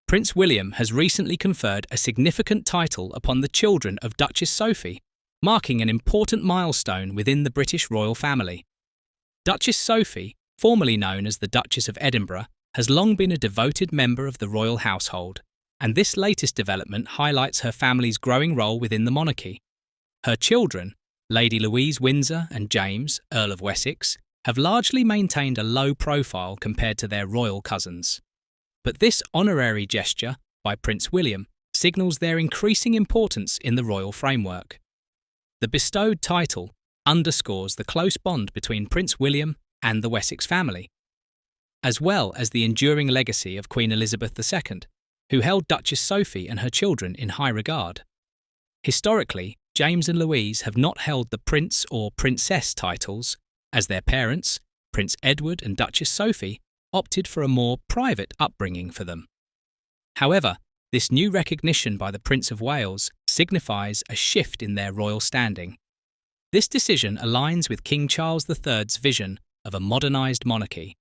Prince William has recently conferred a significant title upon the children of Duchess Sophie, marking an important milestone within the British royal family. Duchess Sophie, formerly known as the Duchess of Edinburgh, has long been a devoted member of the royal household, and this latest development highlights her family's growing role within the monarchy. Her children, Lady Louise Windsor and James, Earl of Wessex, have largely maintained a low profile compared to their royal cousins. But this honorary gesture by Prince William signals their increasing importance in the royal framework. The bestowed title underscores the close bond between Prince William and the Wessex family, as well as the enduring legacy of Queen Elizabeth II, who held Duchess Sophie and her children in high regard. Historically, James and Louise have not held the Prince or Princess titles, as their parents, Prince Edward and Duchess Sophie, opted for a more private upbringing for them. However, this new recognition by the Prince of Wales signifies a shift in their royal standing. This decision aligns with King Charles III's vision of a modernised monarchy,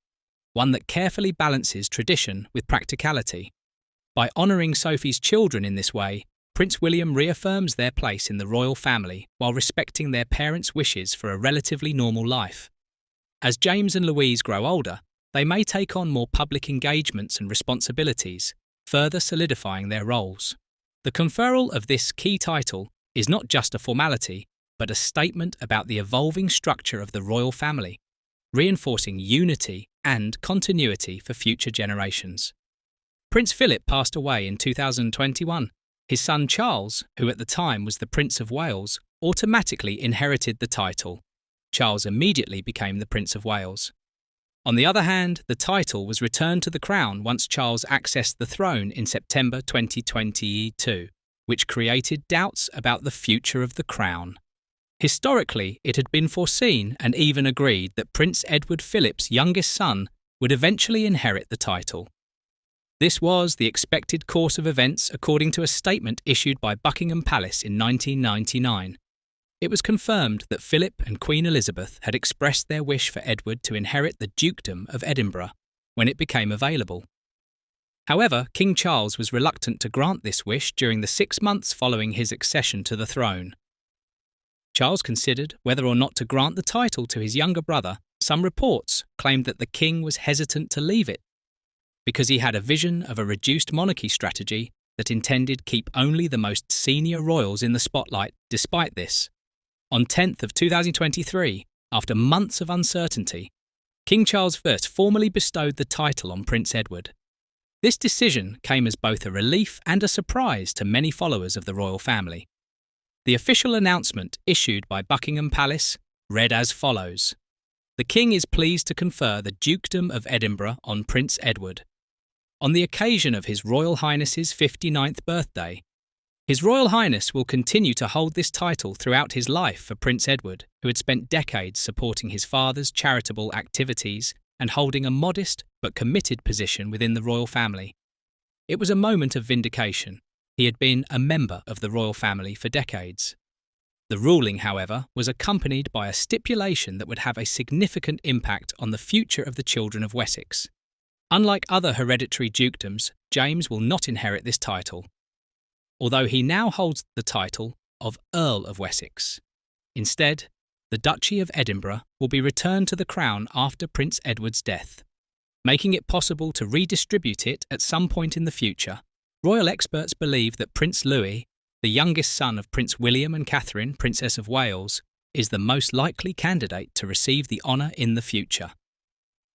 one that carefully balances tradition with practicality. By honouring Sophie's children in this way, Prince William reaffirms their place in the royal family while respecting their parents' wishes for a relatively normal life. As James and Louise grow older, they may take on more public engagements and responsibilities, further solidifying their roles. The conferral of this key title is not just a formality, but a statement about the evolving structure of the royal family, reinforcing unity and continuity for future generations. Prince Philip passed away in 2021. His son Charles, who at the time was the Prince of Wales, automatically inherited the title. Charles immediately became the Prince of Wales. On the other hand, the title was returned to the crown once Charles accessed the throne in September 2022, which created doubts about the future of the crown. Historically, it had been foreseen and even agreed that Prince Edward Philip's youngest son would eventually inherit the title. This was the expected course of events according to a statement issued by Buckingham Palace in 1999. It was confirmed that Philip and Queen Elizabeth had expressed their wish for Edward to inherit the Dukedom of Edinburgh when it became available. However, King Charles was reluctant to grant this wish during the 6 months following his accession to the throne. Charles considered whether or not to grant the title to his younger brother. Some reports claimed that the king was hesitant to leave it because he had a vision of a reduced monarchy strategy that intended to keep only the most senior royals in the spotlight. Despite this, on 10th of 2023, after months of uncertainty, King Charles I formally bestowed the title on Prince Edward. This decision came as both a relief and a surprise to many followers of the royal family. The official announcement issued by Buckingham Palace read as follows: "The King is pleased to confer the Dukedom of Edinburgh on Prince Edward. On the occasion of His Royal Highness's 59th birthday, His Royal Highness will continue to hold this title throughout his life for Prince Edward, who had spent decades supporting his father's charitable activities and holding a modest but committed position within the royal family. It was a moment of vindication. He had been a member of the royal family for decades." The ruling, however, was accompanied by a stipulation that would have a significant impact on the future of the children of Wessex. Unlike other hereditary dukedoms, James will not inherit this title, although he now holds the title of Earl of Wessex. Instead, the Duchy of Edinburgh will be returned to the crown after Prince Edward's death, making it possible to redistribute it at some point in the future. Royal experts believe that Prince Louis, the youngest son of Prince William and Catherine, Princess of Wales, is the most likely candidate to receive the honour in the future.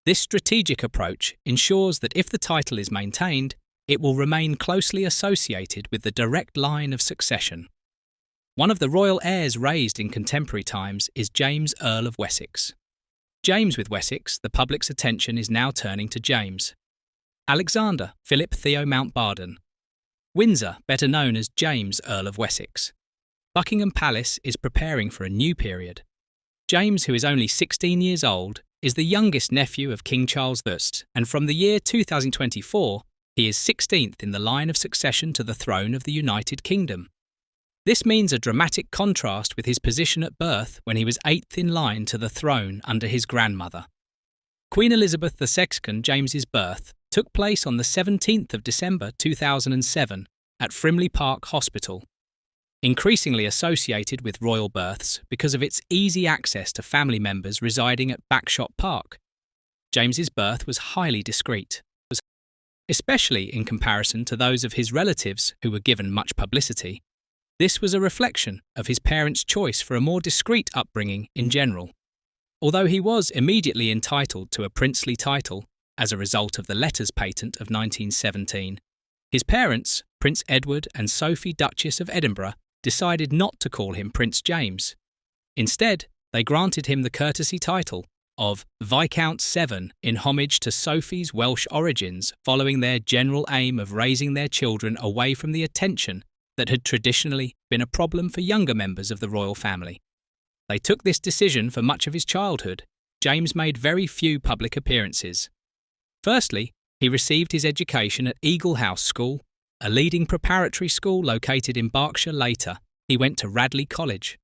This strategic approach ensures that if the title is maintained, it will remain closely associated with the direct line of succession. One of the royal heirs raised in contemporary times is James, Earl of Wessex. James with Wessex, the public's attention is now turning to James. Alexander Philip Theo Mountbaden. Windsor, better known as James, Earl of Wessex. Buckingham Palace is preparing for a new period. James, who is only 16 years old, is the youngest nephew of King Charles I, and from the year 2024, he is 16th in the line of succession to the throne of the United Kingdom. This means a dramatic contrast with his position at birth when he was 8th in line to the throne under his grandmother. Queen Elizabeth II, James's birth, took place on the 17th of December 2007 at Frimley Park Hospital. Increasingly associated with royal births because of its easy access to family members residing at Bagshot Park, James's birth was highly discreet, especially in comparison to those of his relatives who were given much publicity. This was a reflection of his parents' choice for a more discreet upbringing in general. Although he was immediately entitled to a princely title as a result of the letters patent of 1917, his parents, Prince Edward and Sophie, Duchess of Edinburgh, decided not to call him Prince James. Instead, they granted him the courtesy title of Viscount Severn in homage to Sophie's Welsh origins, following their general aim of raising their children away from the attention that had traditionally been a problem for younger members of the royal family. They took this decision for much of his childhood. James made very few public appearances. Firstly, he received his education at Eagle House School, a leading preparatory school located in Berkshire. Later, he went to Radley College,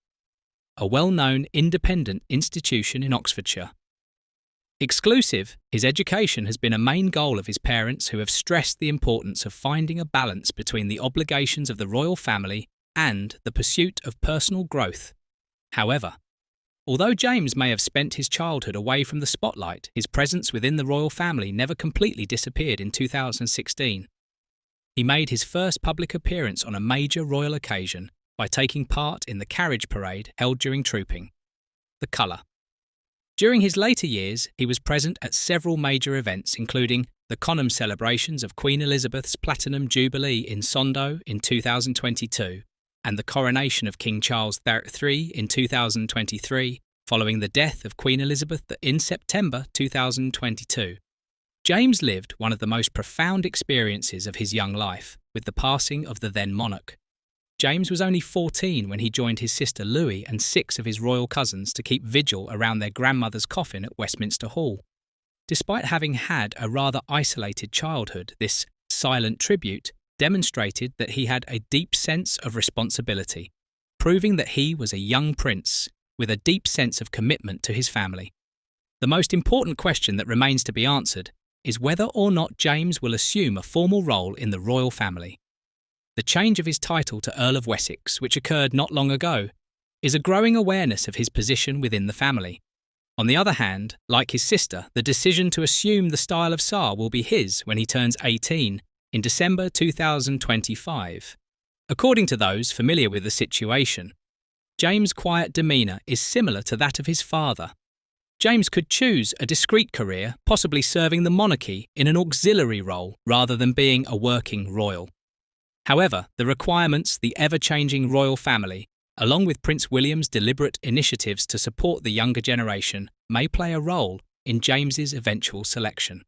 a well-known independent institution in Oxfordshire. Exclusive, his education has been a main goal of his parents, who have stressed the importance of finding a balance between the obligations of the royal family and the pursuit of personal growth. However, although James may have spent his childhood away from the spotlight, his presence within the royal family never completely disappeared. In 2016, he made his first public appearance on a major royal occasion by taking part in the carriage parade held during trooping, the Colour. During his later years, he was present at several major events, including the Conham celebrations of Queen Elizabeth's Platinum Jubilee in Sondo in 2022 and the coronation of King Charles III in 2023, following the death of Queen Elizabeth in September 2022. James lived one of the most profound experiences of his young life with the passing of the then monarch. James was only 14 when he joined his sister Louis and 6 of his royal cousins to keep vigil around their grandmother's coffin at Westminster Hall. Despite having had a rather isolated childhood, this silent tribute demonstrated that he had a deep sense of responsibility, proving that he was a young prince with a deep sense of commitment to his family. The most important question that remains to be answered is whether or not James will assume a formal role in the royal family. The change of his title to Earl of Wessex, which occurred not long ago, is a growing awareness of his position within the family. On the other hand, like his sister, the decision to assume the style of Tsar will be his when he turns 18 in December 2025. According to those familiar with the situation, James' quiet demeanour is similar to that of his father. James could choose a discreet career, possibly serving the monarchy in an auxiliary role rather than being a working royal. However, the requirements, the ever-changing royal family, along with Prince William's deliberate initiatives to support the younger generation, may play a role in James's eventual selection.